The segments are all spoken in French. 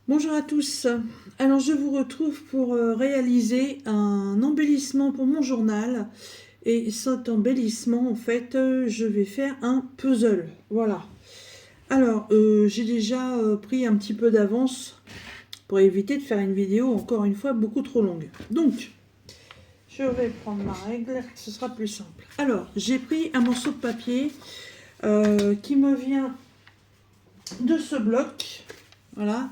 Bonjour à tous. Alors je vous retrouve pour réaliser un embellissement pour mon journal. Et cet embellissement, en fait, je vais faire un puzzle. Voilà. Alors, j'ai déjà pris un petit peu d'avance pour éviter de faire une vidéo, encore une fois, beaucoup trop longue. Donc, je vais prendre ma règle, ce sera plus simple. Alors, j'ai pris un morceau de papier qui me vient de ce bloc. Voilà.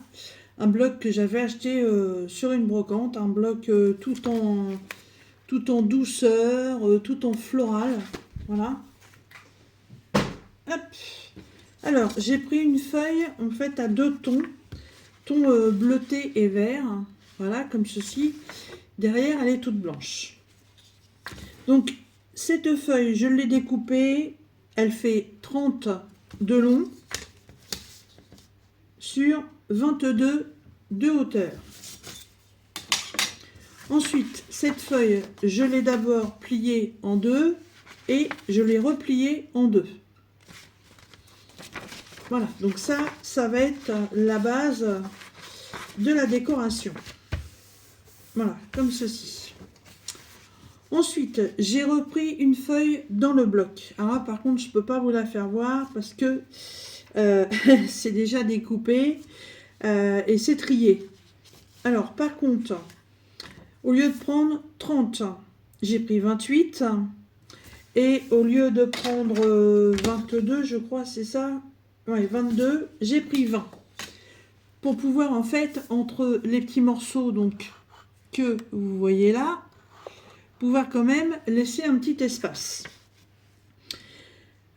Un bloc que j'avais acheté sur une brocante, un bloc tout en douceur, tout en floral. Voilà. Hop. Alors, j'ai pris une feuille en fait à deux tons, bleuté et vert. Voilà, comme ceci. Derrière, elle est toute blanche. Donc, cette feuille, je l'ai découpée. Elle fait 30 de long sur 22 de hauteur. Ensuite, cette feuille, je l'ai d'abord pliée en deux et je l'ai repliée en deux. Voilà, donc ça va être la base de la décoration. Voilà, comme ceci. Ensuite, j'ai repris une feuille dans le bloc. Alors là, par contre, je ne peux pas vous la faire voir parce que c'est déjà découpé et c'est trié. Alors, par contre, au lieu de prendre 30, j'ai pris 28. Et au lieu de prendre 22, je crois, c'est ça? Ouais, 22, j'ai pris 20. Pour pouvoir, en fait, entre les petits morceaux donc que vous voyez là, pouvoir quand même laisser un petit espace.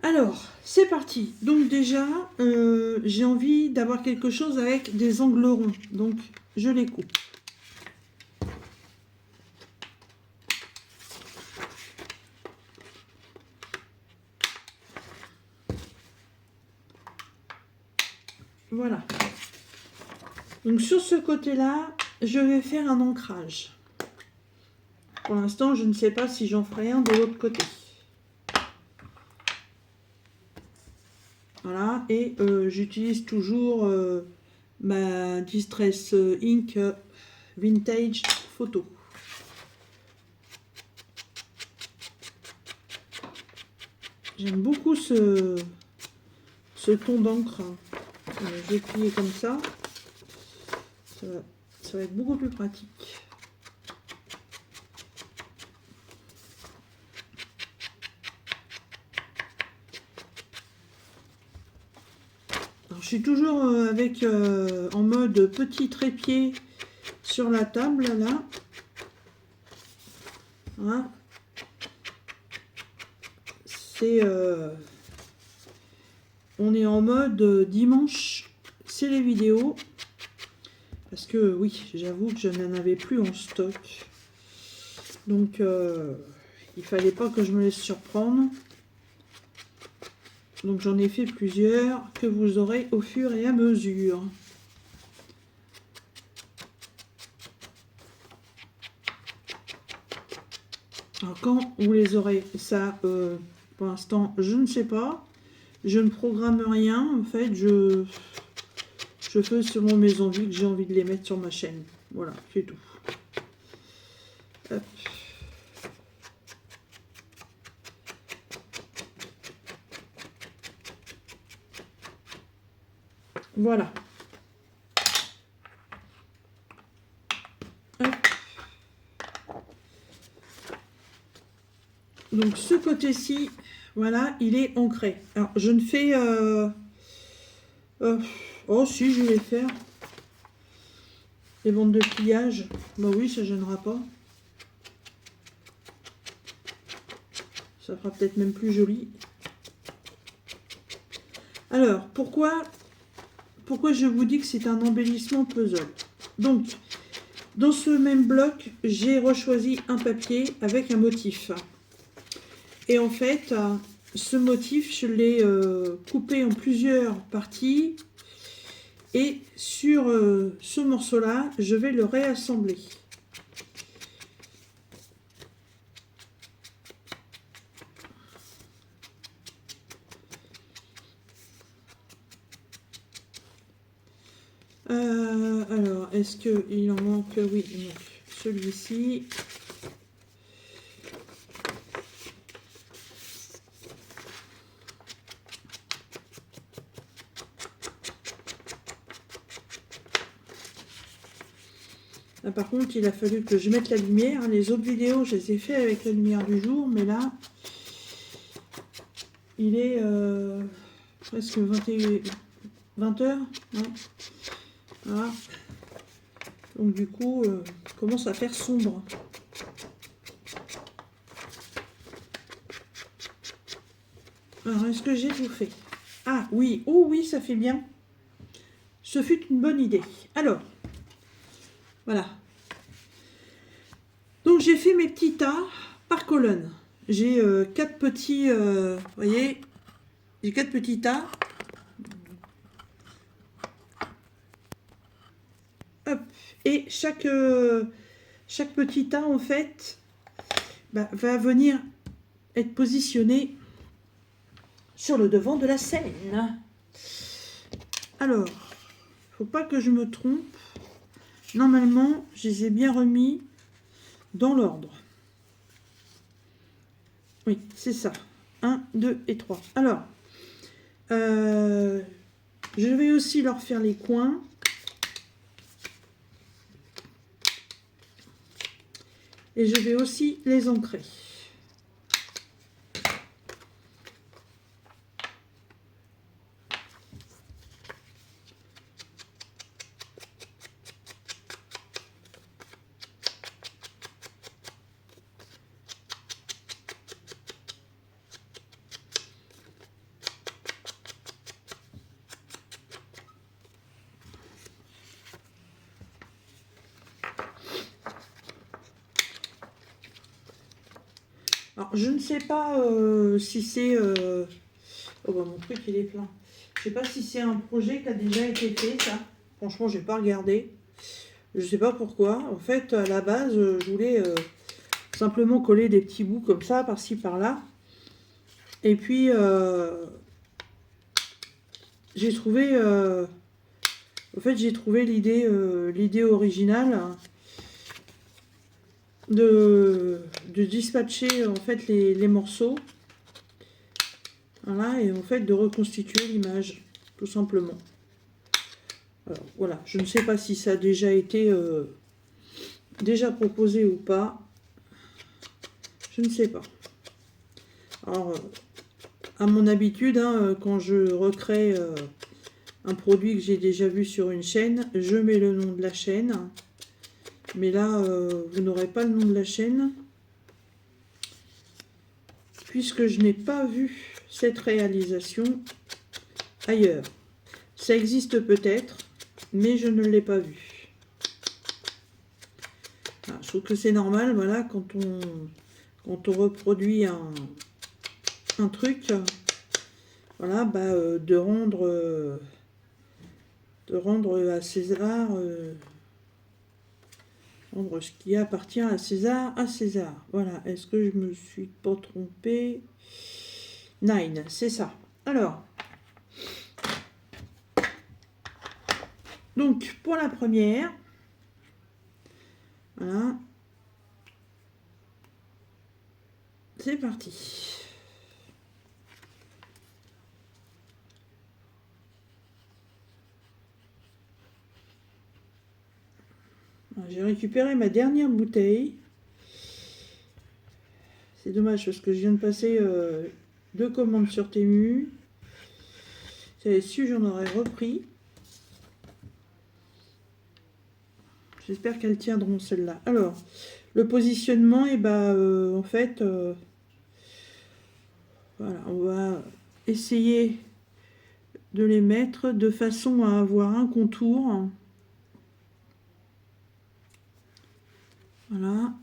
Alors, c'est parti. Donc déjà, j'ai envie d'avoir quelque chose avec des angles ronds. Donc, je les coupe. Voilà. Donc sur ce côté-là, je vais faire un ancrage. Pour l'instant, je ne sais pas si j'en ferai un de l'autre côté. Voilà, et j'utilise toujours ma Distress Ink Vintage Photo. J'aime beaucoup ce ton d'encre. Je vais plier comme ça. Ça va être beaucoup plus pratique. Alors, je suis toujours avec en mode petit trépied sur la table là. Voilà. On est en mode dimanche, c'est les vidéos. Parce que oui, j'avoue que je n'en avais plus en stock. Donc il fallait pas que je me laisse surprendre. Donc j'en ai fait plusieurs que vous aurez au fur et à mesure. Alors quand vous les aurez, ça pour l'instant je ne sais pas. Je ne programme rien. En fait, je fais selon mes envies que j'ai envie de les mettre sur ma chaîne. Voilà, c'est tout. Hop. Voilà. Hop. Donc ce côté-ci, voilà, il est ancré. Alors je ne fais... oh si, je vais faire les bandes de pliage. Bah oui, ça gênera pas. Ça fera peut-être même plus joli. Alors, pourquoi je vous dis que c'est un embellissement puzzle? Donc, dans ce même bloc, j'ai rechoisi un papier avec un motif. Et en fait, ce motif, je l'ai coupé en plusieurs parties. Et sur ce morceau-là, je vais le réassembler. Alors, est-ce qu'il en manque? Oui, il manque celui-ci. Là, par contre, il a fallu que je mette la lumière. Les autres vidéos, je les ai fait avec la lumière du jour, mais là, il est presque 20 heures. Ouais. Voilà. Donc du coup, commence à faire sombre. Alors, est-ce que j'ai tout fait? Ah oui, oh oui, ça fait bien. Ce fut une bonne idée. Alors, voilà. Donc j'ai fait mes petits tas par colonne. J'ai 4 petits, vous voyez, j'ai 4 petits tas. Hop. Et chaque petit tas, en fait, va venir être positionné sur le devant de la scène. Alors, faut pas que je me trompe. Normalement, je les ai bien remis dans l'ordre. Oui, c'est ça. 1, 2 et 3. Alors, je vais aussi leur faire les coins. Et je vais aussi les ancrer. Alors, je ne sais pas si c'est... Oh bah, mon truc, il est plein. Je ne sais pas si c'est un projet qui a déjà été fait, ça. Franchement, je n'ai pas regardé. Je ne sais pas pourquoi. En fait, à la base, je voulais simplement coller des petits bouts comme ça, par-ci, par-là. Et puis, j'ai trouvé... en fait, j'ai trouvé l'idée originale de dispatcher en fait les morceaux. Voilà, et en fait de reconstituer l'image, tout simplement. Alors voilà, je ne sais pas si ça a déjà été déjà proposé ou pas. Je ne sais pas. Alors, à mon habitude, hein, quand je recrée un produit que j'ai déjà vu sur une chaîne, je mets le nom de la chaîne. Mais là, vous n'aurez pas le nom de la chaîne, puisque je n'ai pas vu cette réalisation ailleurs. Ça existe peut-être, mais je ne l'ai pas vu. Alors, je trouve que c'est normal, voilà, quand on reproduit un truc, voilà, de rendre à César, rendre ce qui appartient à César, à César. Voilà, est-ce que je me suis pas trompée? 9, c'est ça. Alors, donc, pour la première, voilà, c'est parti. J'ai récupéré ma dernière bouteille. C'est dommage parce que je viens de passer 2 commandes sur Temu. Si j'avais su, j'en aurais repris. J'espère qu'elles tiendront celles-là. Alors, le positionnement, et en fait, voilà, on va essayer de les mettre de façon à avoir un contour. Voilà.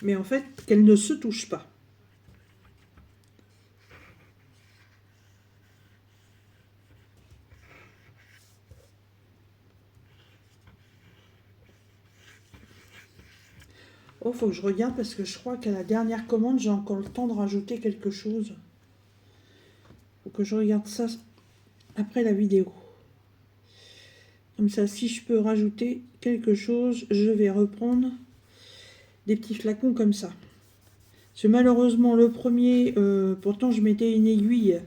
Mais en fait, qu'elles ne se touchent pas. Oh, faut que je regarde parce que je crois qu'à la dernière commande, j'ai encore le temps de rajouter quelque chose. Faut que je regarde ça après la vidéo. Comme ça, si je peux rajouter quelque chose, je vais reprendre des petits flacons comme ça. Parce que malheureusement, le premier, pourtant je mettais une aiguille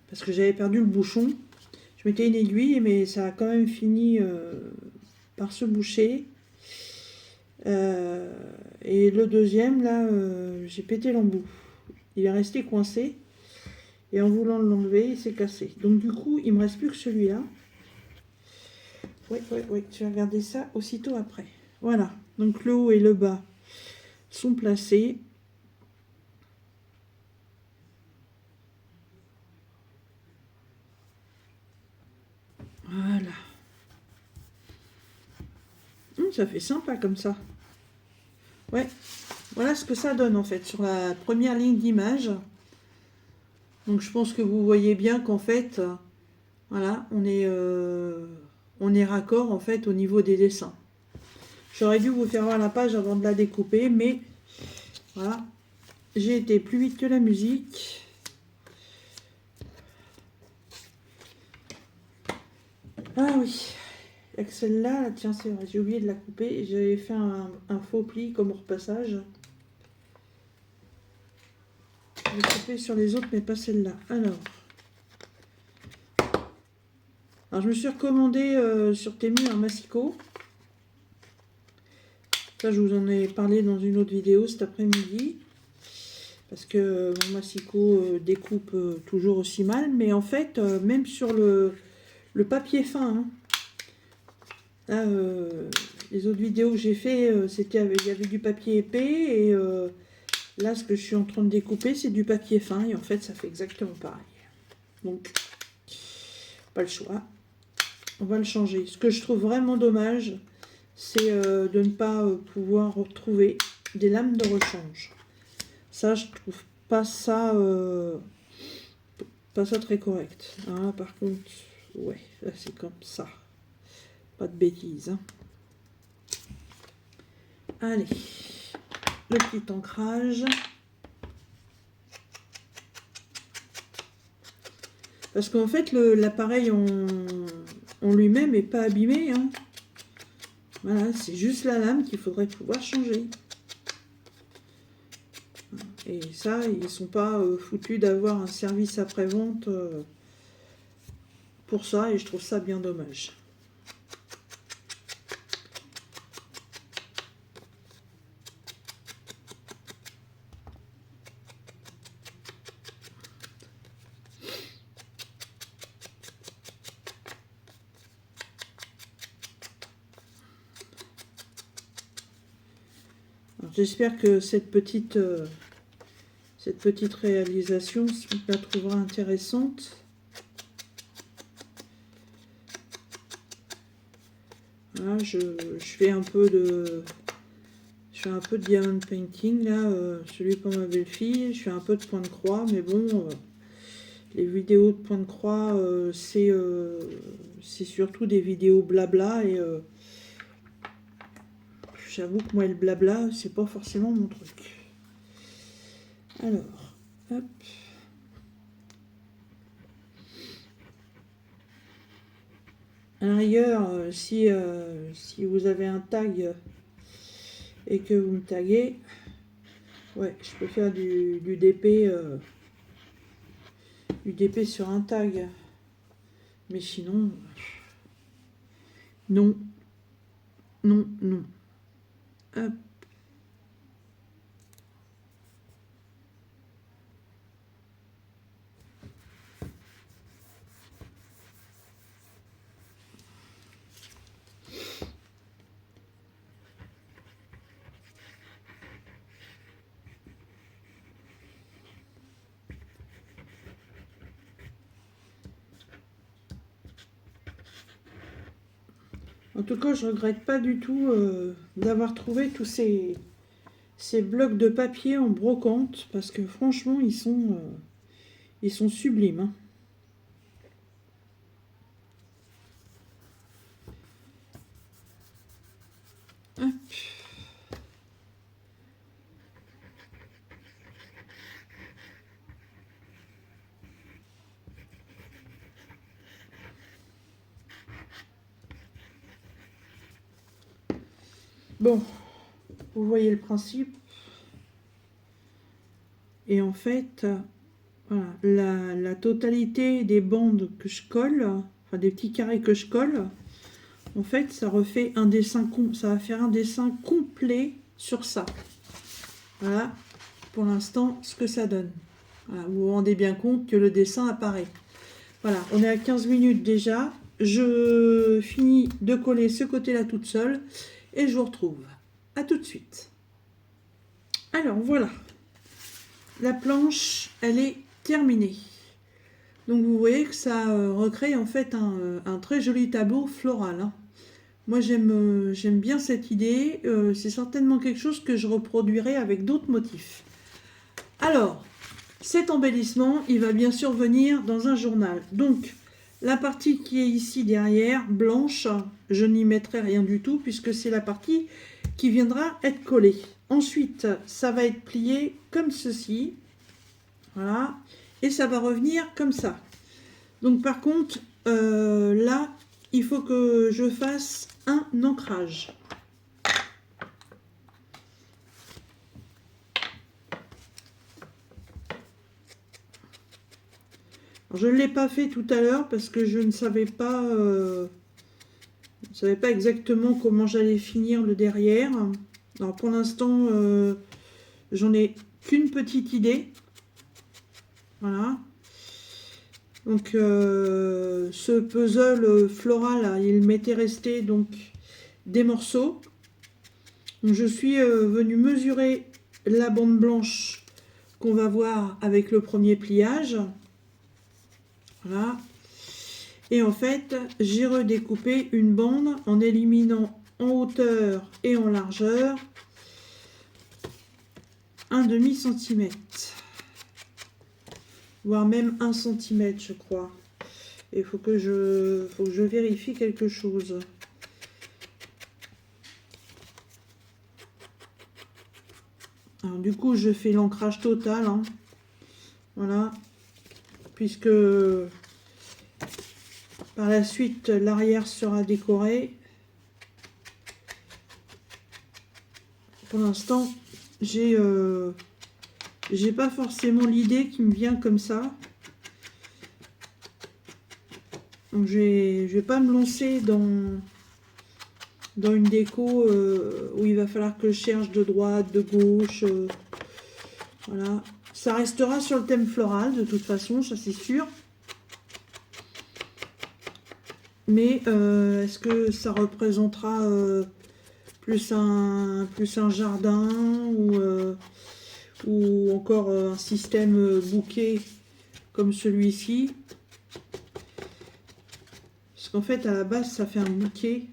parce que j'avais perdu le bouchon. Je mettais une aiguille, mais ça a quand même fini par se boucher. Et le deuxième, là, j'ai pété l'embout. Il est resté coincé. Et en voulant l'enlever, il s'est cassé. Donc du coup, il me reste plus que celui-là. Oui, je vais regarder ça aussitôt après. Voilà, donc le haut et le bas sont placés. Voilà. Ça fait sympa comme ça. Ouais, voilà ce que ça donne en fait sur la première ligne d'image. Donc je pense que vous voyez bien qu'en fait, voilà, on est raccord en fait au niveau des dessins. J'aurais dû vous faire voir la page avant de la découper, mais voilà, j'ai été plus vite que la musique. Ah oui, avec celle-là, tiens c'est vrai, j'ai oublié de la couper. J'avais fait un faux pli comme au repassage. Je vais couper sur les autres, mais pas celle-là. Alors, je me suis recommandé sur Temu un massicot. Ça, je vous en ai parlé dans une autre vidéo cet après-midi. Parce que mon massicot découpe toujours aussi mal. Mais en fait, même sur le papier fin, hein, là, les autres vidéos que j'ai fait, il y avait du papier épais. Et là, ce que je suis en train de découper, c'est du papier fin. Et en fait, ça fait exactement pareil. Donc, pas le choix. On va le changer. Ce que je trouve vraiment dommage, c'est de ne pas pouvoir retrouver des lames de rechange. Ça, je trouve pas ça très correct. Hein, par contre, ouais, là c'est comme ça. Pas de bêtises. Hein. Allez, le petit ancrage. Parce qu'en fait, l'appareil en lui-même n'est pas abîmé. Hein. Voilà, c'est juste la lame qu'il faudrait pouvoir changer. Et ça, ils ne sont pas foutus d'avoir un service après-vente pour ça, et je trouve ça bien dommage. J'espère que cette petite réalisation, on la trouvera intéressante. Voilà, je fais un peu de diamond painting là, celui pour ma belle-fille. Je fais un peu de point de croix, mais bon, les vidéos de point de croix, c'est surtout des vidéos blabla et j'avoue que moi le blabla, c'est pas forcément mon truc. Alors, hop. À l'arrière, si vous avez un tag et que vous me taguez, ouais, je peux faire du DP, sur un tag. Mais sinon, non, non, non. Hop. En tout cas, je regrette pas du tout d'avoir trouvé tous ces blocs de papier en brocante parce que franchement, ils sont sublimes. Hein. Hop. Bon, vous voyez le principe. Et en fait, voilà, la totalité des bandes que je colle, enfin des petits carrés que je colle, en fait, ça refait un dessin, ça va faire un dessin complet sur ça. Voilà, pour l'instant, ce que ça donne. Voilà, vous vous rendez bien compte que le dessin apparaît. Voilà, on est à 15 minutes déjà. Je finis de coller ce côté-là toute seule et je vous retrouve. À tout de suite. Alors voilà, la planche, elle est terminée. Donc vous voyez que ça recrée en fait un très joli tableau floral. Hein. Moi j'aime bien cette idée. C'est certainement quelque chose que je reproduirai avec d'autres motifs. Alors, cet embellissement, il va bien sûr venir dans un journal. Donc, la partie qui est ici derrière, blanche, je n'y mettrai rien du tout puisque c'est la partie qui viendra être collée. Ensuite, ça va être plié comme ceci. Voilà. Et ça va revenir comme ça. Donc, par contre, là, il faut que je fasse un ancrage. Je ne l'ai pas fait tout à l'heure parce que je ne savais pas exactement comment j'allais finir le derrière. Alors pour l'instant, j'en ai qu'une petite idée. Voilà. Donc ce puzzle floral, il m'était resté donc des morceaux. Donc, je suis venue mesurer la bande blanche qu'on va voir avec le premier pliage. Voilà. Et en fait, j'ai redécoupé une bande en éliminant en hauteur et en largeur un demi-centimètre. Voire même 1 centimètre, je crois. Et il faut que je vérifie quelque chose. Alors du coup, je fais l'ancrage total. Hein. Voilà. Puisque par la suite, l'arrière sera décoré. Pour l'instant, j'ai pas forcément l'idée qui me vient comme ça. Donc je vais pas me lancer dans une déco où il va falloir que je cherche de droite, de gauche. Voilà. Ça restera sur le thème floral de toute façon, ça c'est sûr. Mais est-ce que ça représentera plus un jardin ou encore un système bouquet comme celui-ci? Parce qu'en fait, à la base, ça fait un bouquet.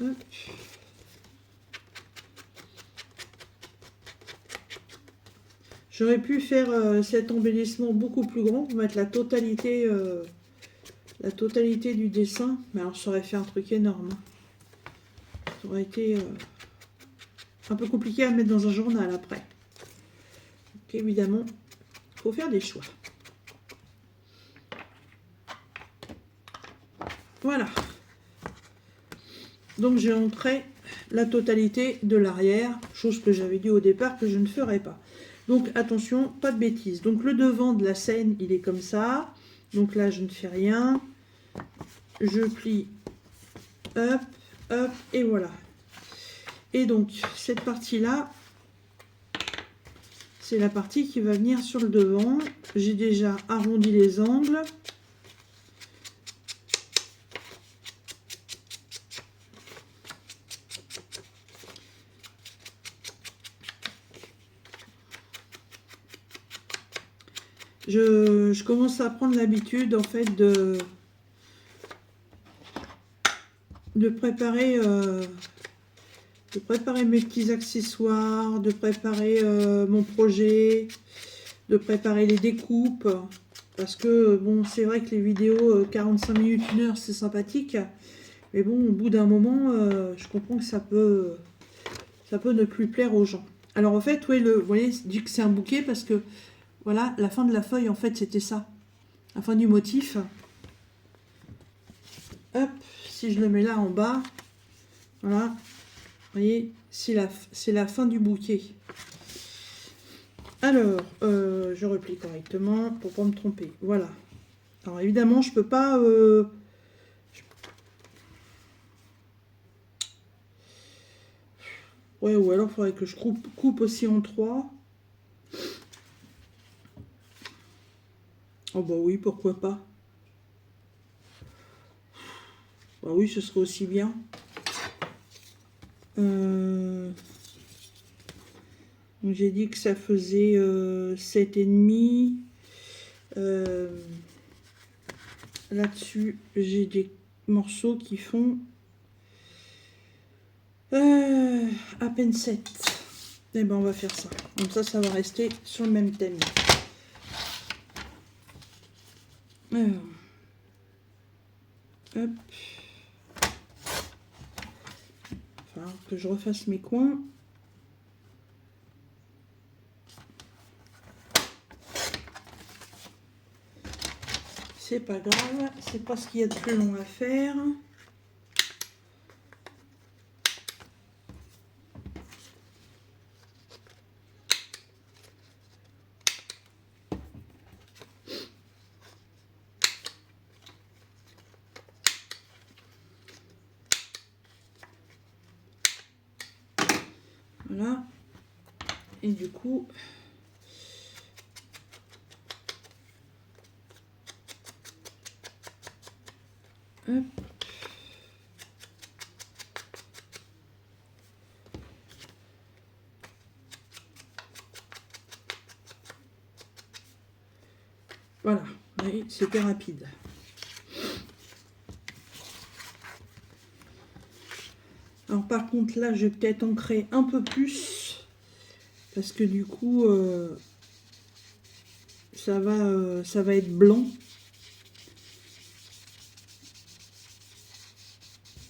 Hop. J'aurais pu faire cet embellissement beaucoup plus grand pour mettre la totalité du dessin. Mais alors, ça aurait fait un truc énorme. Ça aurait été un peu compliqué à mettre dans un journal après. Donc, évidemment, il faut faire des choix. Voilà. Donc, j'ai ancré la totalité de l'arrière, chose que j'avais dit au départ que je ne ferais pas. Donc attention, pas de bêtises. Donc le devant de la scène, il est comme ça. Donc là, je ne fais rien. Je plie, hop, hop, et voilà. Et donc cette partie-là, c'est la partie qui va venir sur le devant. J'ai déjà arrondi les angles. Je commence à prendre l'habitude en fait de préparer mes petits accessoires, de préparer mon projet, de préparer les découpes, parce que bon, c'est vrai que les vidéos 45 minutes, 1 heure, c'est sympathique, mais bon, au bout d'un moment, je comprends que ça peut ne plus plaire aux gens. Alors en fait, oui, vous voyez, je dis que c'est un bouquet parce que voilà, la fin de la feuille, en fait, c'était ça. La fin du motif. Hop, si je le mets là en bas, Voilà. Vous voyez, c'est la fin du bouquet. Alors, je replie correctement pour pas me tromper. Voilà. Alors évidemment, je peux pas... Ouais, ou alors il faudrait que je coupe aussi en 3. Oh bah oui, pourquoi pas. Bah oui, ce serait aussi bien. J'ai dit que ça faisait 7,5. Là-dessus, j'ai des morceaux qui font à peine 7. Et ben on va faire ça. Comme ça va rester sur le même thème. Alors, hop. Il va falloir que je refasse mes coins. C'est pas grave, c'est pas ce qu'il y a de plus long à faire. Voilà. Et du coup, hop. Voilà, c'était rapide. Alors par contre là, je vais peut-être ancrer un peu plus parce que du coup, ça va être blanc.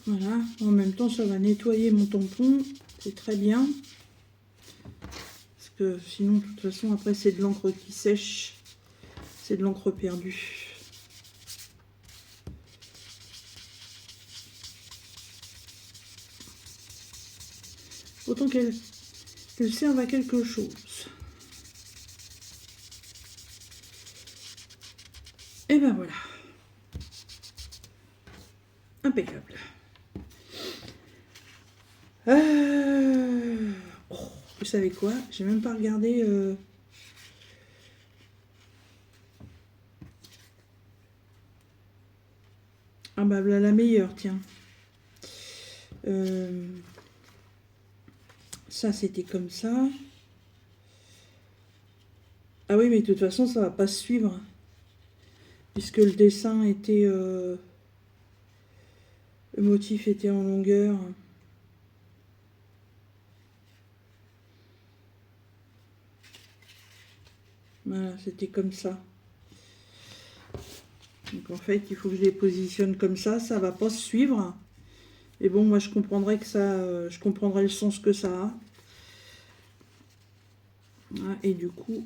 Voilà, en même temps, ça va nettoyer mon tampon, c'est très bien. Parce que sinon, de toute façon, après, c'est de l'encre qui sèche, c'est de l'encre perdue. Autant qu'elle serve à quelque chose. Et ben voilà. Impeccable. Oh, vous savez quoi? J'ai même pas regardé... Ah bah voilà la meilleure, tiens. Ça, c'était comme ça. Ah oui, mais de toute façon, ça va pas se suivre. Puisque le dessin était... le motif était en longueur. Voilà, c'était comme ça. Donc en fait, il faut que je les positionne comme ça va pas se suivre. Et bon, moi je comprendrais que ça, je comprendrais le sens que ça a. Voilà, et du coup,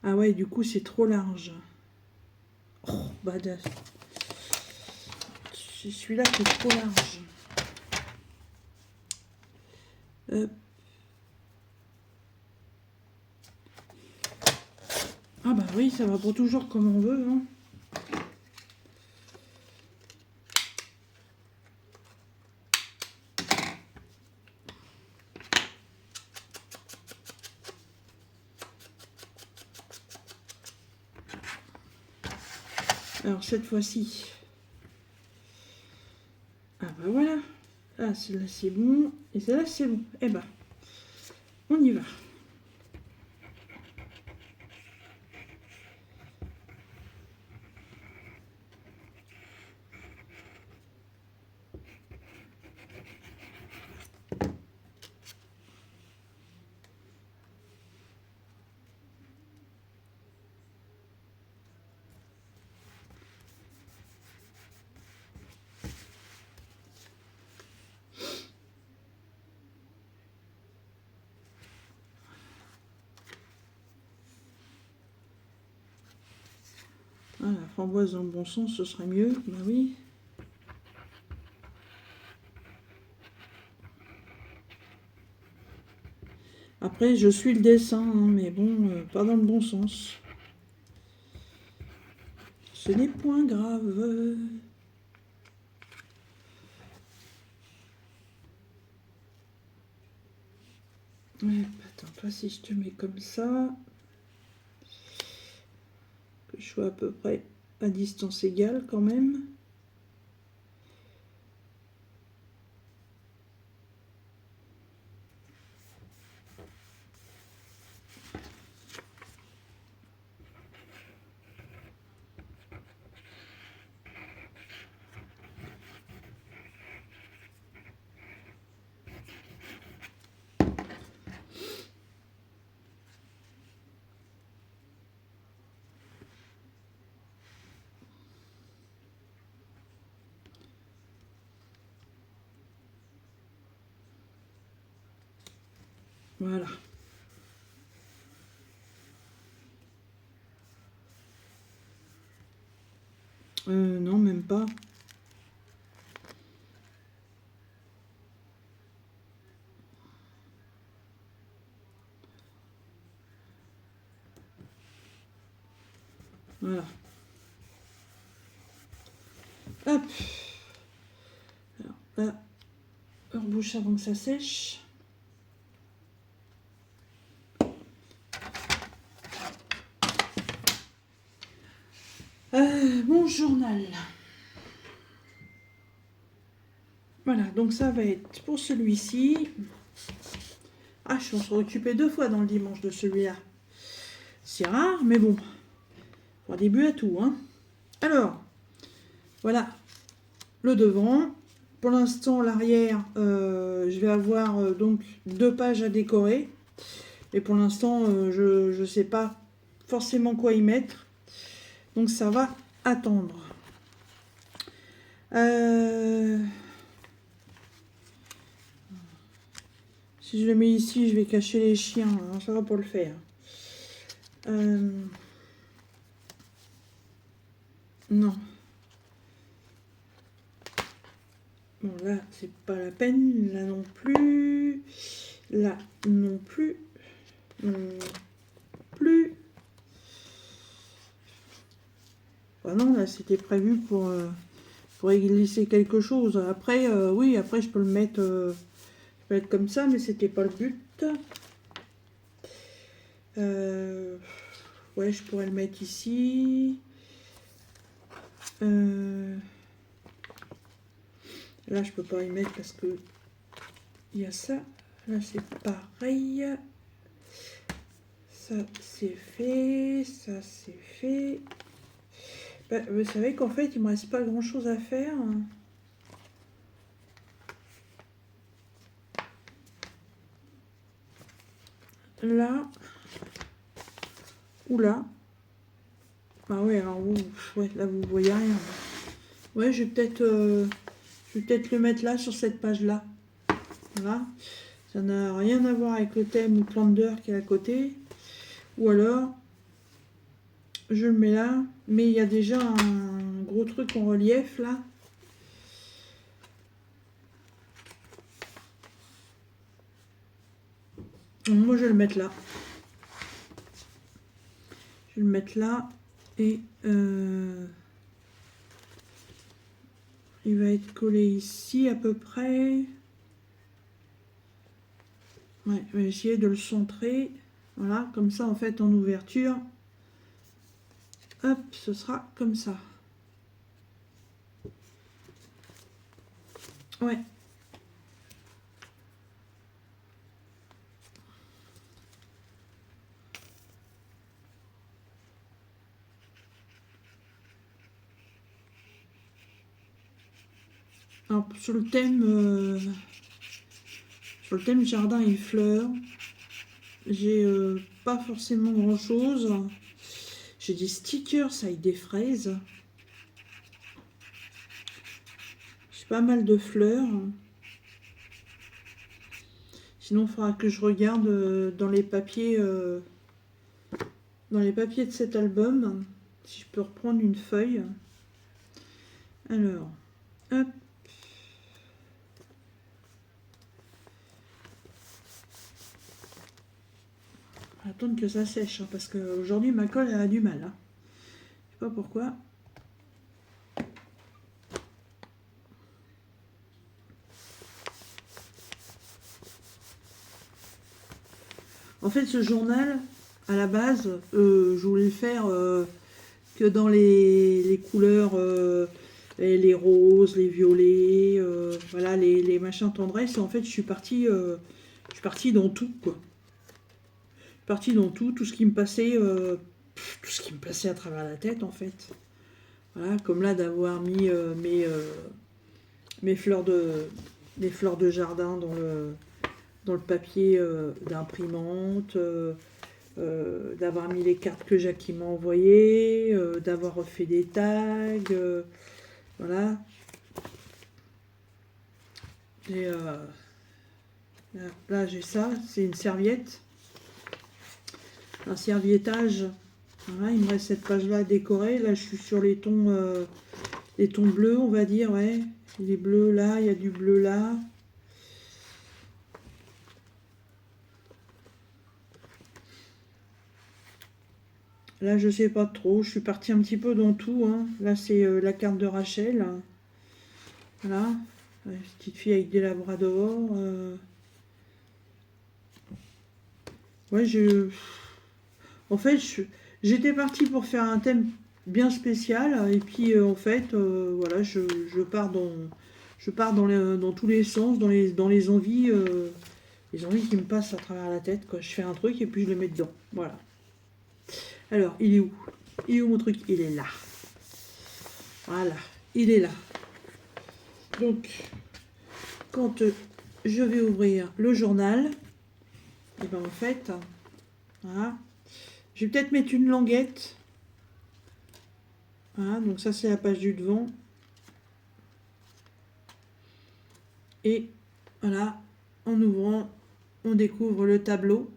ah ouais, du coup c'est trop large. Oh, badass. C'est celui-là qui est trop large. Ah bah oui, ça va pas toujours comme on veut, hein. Alors cette fois-ci, ah bah voilà, ah celle-là c'est bon, et celle-là c'est bon, eh ben, on y va. Ah, la framboise dans le bon sens, ce serait mieux. Bah oui. Après, je suis le dessin, hein, mais bon, pas dans le bon sens. Ce n'est point grave. Ouais, attends, toi, si je te mets comme ça, que je sois à peu près à distance égale quand même. Voilà. Non, même pas. Voilà. Hop. Alors là, on rebouche avant que ça sèche. Mon journal. Voilà, donc ça va être pour celui-ci. Ah, je me suis occupée 2 fois dans le dimanche de celui-là. C'est rare, mais bon. Pour un début à tout, hein. Alors, voilà le devant. Pour l'instant, l'arrière, je vais avoir donc 2 pages à décorer. Et pour l'instant, je ne sais pas forcément quoi y mettre. Donc ça va attendre. Si je le mets ici, je vais cacher les chiens. Alors ça va pour le faire. Non. Bon, là, c'est pas la peine. Là non plus. Là non plus. Plus. Ah non, là, c'était prévu pour y glisser quelque chose. Après, oui, après, je peux le mettre, comme ça, mais c'était pas le but. Ouais, je pourrais le mettre ici. Là, je peux pas y mettre parce que il y a ça. Là, c'est pareil. Ça, c'est fait. Ça, c'est fait. Bah, vous savez qu'en fait, il me reste pas grand-chose à faire. Là. Ou là. Ah ouais, alors vous, ouais, là, vous voyez rien. Ouais, je vais peut-être le mettre là, sur cette page-là. Voilà. Ça n'a rien à voir avec le thème ou Planter qui est à côté. Ou alors, je le mets là. Mais il y a déjà un gros truc en relief là. Donc, moi, je vais le mettre là. Je vais le mettre là. Et il va être collé ici à peu près. Ouais, je vais essayer de le centrer. Voilà, comme ça, en fait, en ouverture. Hop, ce sera comme ça. Ouais. Alors, sur le thème jardin et fleurs, j'ai pas forcément grand chose. J'ai des stickers avec des fraises. J'ai pas mal de fleurs. Sinon, il faudra que je regarde dans les papiers de cet album si je peux reprendre une feuille. Alors, hop. Attendre que ça sèche, hein, parce qu'aujourd'hui ma colle elle a du mal. Hein. Je sais pas pourquoi. En fait, ce journal, à la base, je voulais le faire que dans les couleurs, les roses, les violets, voilà, les machins tendresse. Et en fait, je suis partie dans tout, quoi. Je suis partie dans tout ce qui me passait, tout ce qui me passait à travers la tête, en fait. Voilà, comme là, d'avoir mis mes fleurs de jardin dans le papier d'imprimante, d'avoir mis les cartes que Jackie m'a envoyées, d'avoir refait des tags, voilà. Et là j'ai ça, c'est une serviette, un serviettage. Voilà, il me reste cette page là à décorer. Là je suis sur les tons bleus, on va dire, ouais. Les bleus là, il y a du bleu là. Là, je sais pas trop. Je suis partie un petit peu dans tout. Hein. Là, c'est la carte de Rachel. Voilà. Petite fille avec des labradors. Ouais, en fait, j'étais partie pour faire un thème bien spécial. Et puis, en fait, voilà, je pars dans tous les sens, dans les envies qui me passent à travers la tête, quoi. Je fais un truc et puis je le mets dedans. Voilà. Alors, il est où? Il est où mon truc? Il est là. Voilà, il est là. Donc, quand je vais ouvrir le journal, et bien en fait, voilà, je vais peut-être mettre une languette. Voilà, donc ça c'est la page du devant. Et voilà, en ouvrant, on découvre le tableau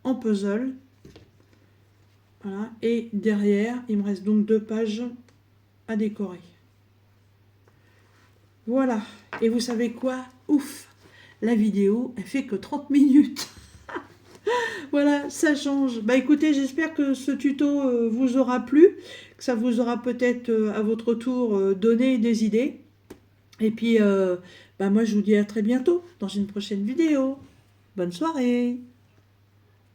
en puzzle. Voilà, et derrière, il me reste donc 2 pages à décorer. Voilà, et vous savez quoi? Ouf, la vidéo, elle fait que 30 minutes. Voilà, ça change. Bah écoutez, j'espère que ce tuto vous aura plu, que ça vous aura peut-être à votre tour donné des idées. Et puis, bah moi je vous dis à très bientôt dans une prochaine vidéo. Bonne soirée!